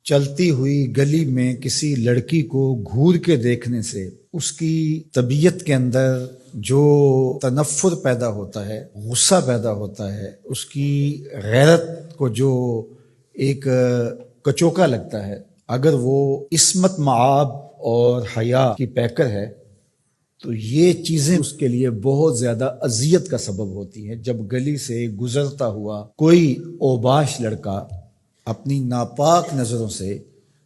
چلتی ہوئی گلی میں کسی لڑکی کو گھور کے دیکھنے سے اس کی طبیعت کے اندر جو تنفر پیدا ہوتا ہے، غصہ پیدا ہوتا ہے، اس کی غیرت کو جو ایک کچوکا لگتا ہے، اگر وہ عصمت معاب اور حیا کی پیکر ہے تو یہ چیزیں اس کے لیے بہت زیادہ اذیت کا سبب ہوتی ہیں۔ جب گلی سے گزرتا ہوا کوئی اوباش لڑکا اپنی ناپاک نظروں سے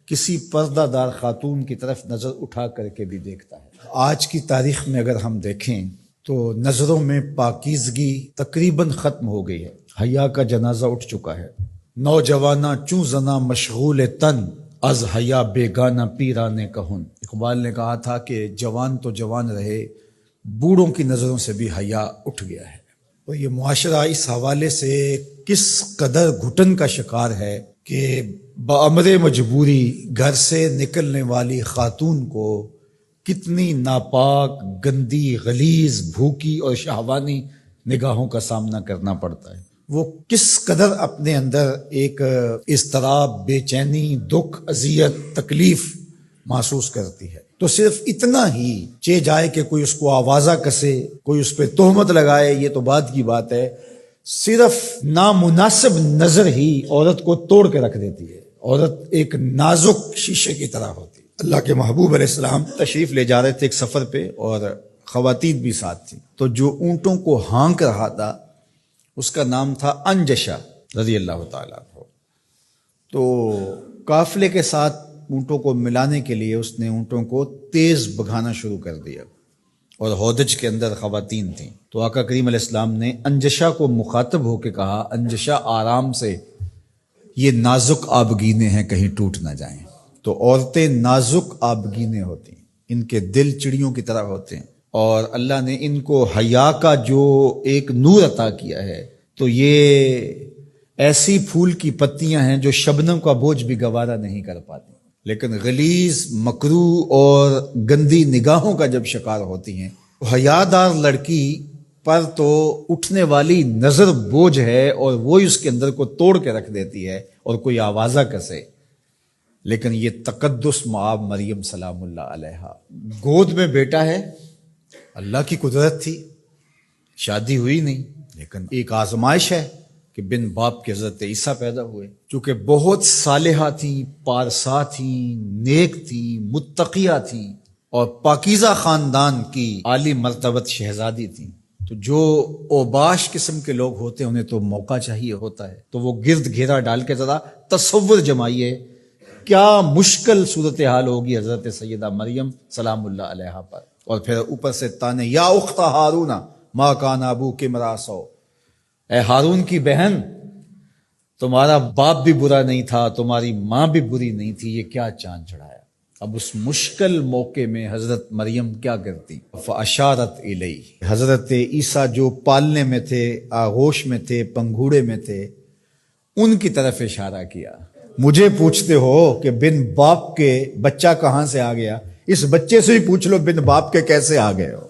کسی پردہ دار خاتون کی طرف نظر اٹھا کر کے بھی دیکھتا ہے۔ آج کی تاریخ میں اگر ہم دیکھیں تو نظروں میں پاکیزگی تقریباً ختم ہو گئی ہے، حیا کا جنازہ اٹھ چکا ہے۔ نوجواناں چوں زنا مشغول تن، از حیا بیگانہ پیرانے کہن۔ اقبال نے کہا تھا کہ جوان تو جوان رہے، بوڑھوں کی نظروں سے بھی حیا اٹھ گیا ہے۔ اور یہ معاشرہ اس حوالے سے کس قدر گھٹن کا شکار ہے کہ بامر مجبوری گھر سے نکلنے والی خاتون کو کتنی ناپاک، گندی، غلیظ، بھوکی اور شہوانی نگاہوں کا سامنا کرنا پڑتا ہے۔ وہ کس قدر اپنے اندر ایک اضطراب، بے چینی، دکھ، اذیت، تکلیف محسوس کرتی ہے۔ تو صرف اتنا ہی چہ جائے کہ کوئی اس کو آوازہ کسے، کوئی اس پہ تہمت لگائے، یہ تو بعد کی بات ہے، صرف نامناسب نظر ہی عورت کو توڑ کے رکھ دیتی ہے۔ عورت ایک نازک شیشے کی طرح ہوتی ہے۔ اللہ کے محبوب علیہ السلام تشریف لے جا رہے تھے ایک سفر پہ، اور خواتین بھی ساتھ تھیں، تو جو اونٹوں کو ہانک رہا تھا اس کا نام تھا انجشا رضی اللہ تعالیٰ عنہ۔ تو قافلے کے ساتھ اونٹوں کو ملانے کے لیے اس نے اونٹوں کو تیز بھگانا شروع کر دیا، اور ہودج کے اندر خواتین تھیں۔ تو آقا کریم علیہ السلام نے انجشا کو مخاطب ہو کے کہا، انجشا آرام سے، یہ نازک آبگینے ہیں، کہیں ٹوٹ نہ جائیں۔ تو عورتیں نازک آبگینے ہوتی ہیں، ان کے دل چڑیوں کی طرح ہوتے ہیں، اور اللہ نے ان کو حیا کا جو ایک نور عطا کیا ہے، تو یہ ایسی پھول کی پتیاں ہیں جو شبنم کا بوجھ بھی گوارا نہیں کر پاتی، لیکن غلیظ، مکروہ اور گندی نگاہوں کا جب شکار ہوتی ہیں، حیادار لڑکی پر تو اٹھنے والی نظر بوجھ ہے، اور وہی اس کے اندر کو توڑ کے رکھ دیتی ہے، اور کوئی آوازہ کسے۔ لیکن یہ تقدس معاب مریم سلام اللہ علیہا، گود میں بیٹا ہے، اللہ کی قدرت تھی، شادی ہوئی نہیں، لیکن ایک آزمائش ہے کہ بن باپ کے حضرت عیسیٰ پیدا ہوئے، چونکہ بہت صالحہ تھیں، پارسا تھیں، نیک تھیں، متقیہ تھیں، اور پاکیزہ خاندان کی عالی مرتبت شہزادی تھیں۔ تو جو اوباش قسم کے لوگ ہوتے ہیں انہیں تو موقع چاہیے ہوتا ہے، تو وہ گرد گھیرا ڈال کے ذرا تصور جمائیے کیا مشکل صورتحال ہوگی حضرت سیدہ مریم سلام اللہ علیہا پر، اور پھر اوپر سے تانے، یا اخت ہارون ما کان ابوک امرأ سوء، اے ہارون کی بہن، تمہارا باپ بھی برا نہیں تھا، تمہاری ماں بھی بری نہیں تھی، یہ کیا چاند چڑھایا۔ اب اس مشکل موقع میں حضرت مریم کیا کرتی؟ فاشارت الیہ، حضرت عیسیٰ جو پالنے میں تھے، آغوش میں تھے، پنگھوڑے میں تھے، ان کی طرف اشارہ کیا۔ مجھے پوچھتے ہو کہ بن باپ کے بچہ کہاں سے آ گیا، اس بچے سے ہی پوچھ لو بن باپ کے کیسے آ گئے ہو۔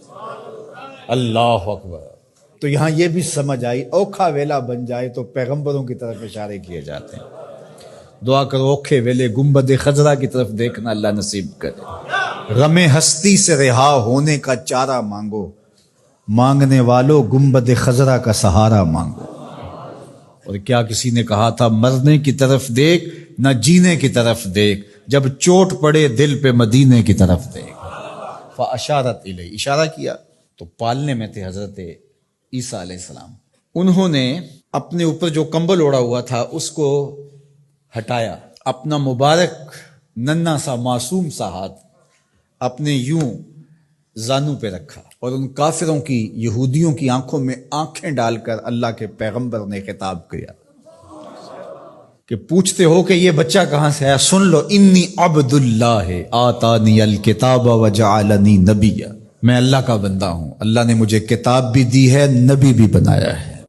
اللہ اکبر۔ تو یہاں یہ بھی سمجھ آئی، اوکھا ویلا بن جائے تو پیغمبروں کی طرف اشارے کیے جاتے ہیں۔ دعا کرو اوکھے ویلے گنبد خضرا کی طرف دیکھنا اللہ نصیب کرے۔ غم ہستی سے رہا ہونے کا چارہ مانگو، مانگنے والو گنبد خضرا کا سہارا مانگو۔ اور کیا کسی نے کہا تھا، مرنے کی طرف دیکھ نہ جینے کی طرف دیکھ، جب چوٹ پڑے دل پہ مدینے کی طرف دیکھ۔ فاشارت الیہ، اشارہ کیا۔ تو پالنے میں تھے حضرت عیسیٰ علیہ السلام، انہوں نے اپنے اوپر جو کمبل اوڑا ہوا تھا اس کو ہٹایا، اپنا مبارک ننھا سا معصوم سا ہاتھ اپنے یوں زانوں پہ رکھا، اور ان کافروں کی، یہودیوں کی آنکھوں میں آنکھیں ڈال کر اللہ کے پیغمبر نے خطاب کیا کہ پوچھتے ہو کہ یہ بچہ کہاں سے آیا، سن لو، انی عبد اللہ آتانی الکتاب وجعلنی نبیا، میں اللہ کا بندہ ہوں، اللہ نے مجھے کتاب بھی دی ہے، نبی بھی بنایا ہے۔